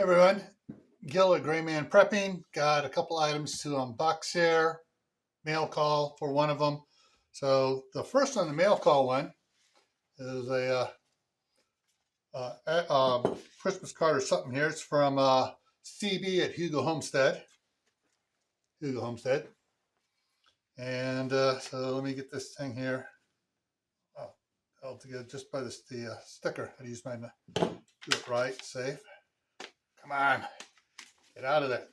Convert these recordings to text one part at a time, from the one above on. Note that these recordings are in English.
Hey everyone, Gil at GrayManPrepping. Got a couple items to unbox here. Mail call for one of them. So the first one, the mail call one, is a Christmas card or something here. It's from CB at Hygge Homestead. And so let me get this thing here. Oh, held together just by the sticker. How to use mine to do it right, safe. Come on, get out of there.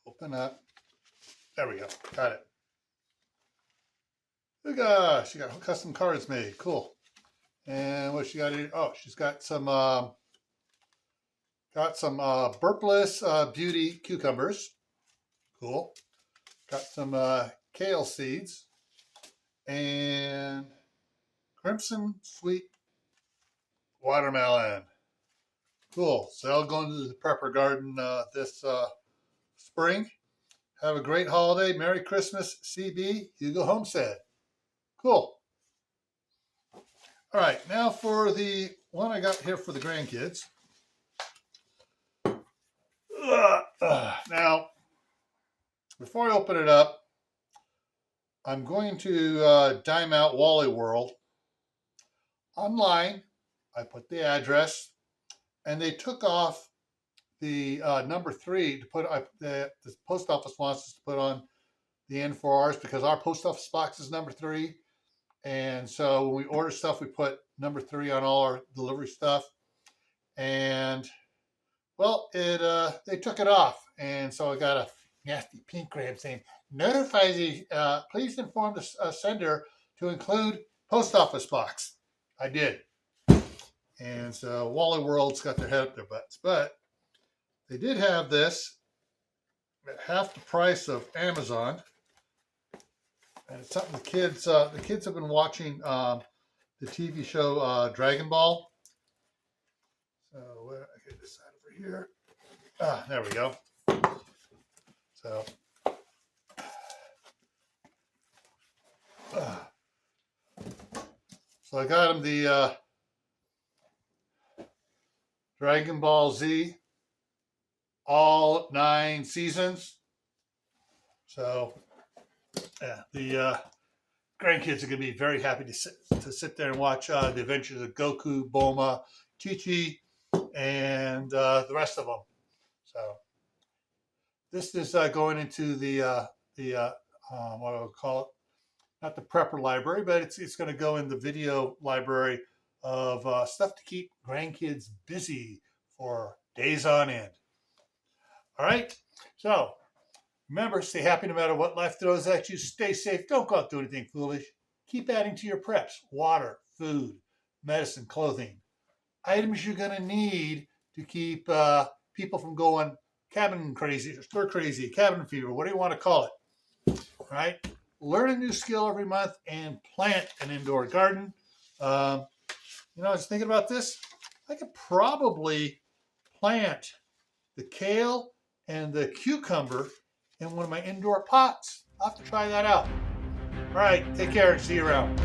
Open up. There we go. Got it. Oh gosh, she got custom cards made. Cool. And what she got here? Oh, she's got some burpless beauty cucumbers. Cool. Got some kale seeds and crimson sweet watermelon. Cool. So I'll go into the prepper garden this spring. Have a great holiday. Merry Christmas, CB, Hygge Homestead. Cool. All right, now for the one I got here for the grandkids. Now, before I open it up, I'm going to dime out Wally World. Online, I put the address, and they took off the number 3 to put. The post office wants us to put on the end for ours because our post office box is number 3, and so when we order stuff, we put number 3 on all our delivery stuff. And well, they took it off, and so I got a nasty pink gram saying, "Notify the please inform the sender to include post office box." I did. And so Wally World's got their head up their butts. But they did have this at half the price of Amazon. And it's something the kids have been watching the TV show Dragon Ball. So I get this out over here. There we go. So I got him the Dragon Ball Z, all 9 seasons. So, yeah, the grandkids are going to be very happy to sit there and watch the adventures of Goku, Bulma, Chi-Chi, and the rest of them. So, this is going into the what I would call it, not the prepper library, but it's going to go in the video library of stuff to keep grandkids busy for days on end. All right, so remember, stay happy no matter what life throws at you. Stay safe. Don't go out and do anything foolish. Keep adding to your preps: water, food, medicine, clothing, items you're going to need to keep people from going cabin crazy, or stir crazy, cabin fever, what do you want to call it? All right, learn a new skill every month and plant an indoor garden. You know, I was thinking about this. I could probably plant the kale and the cucumber in one of my indoor pots. I'll have to try that out. All right, take care and see you around.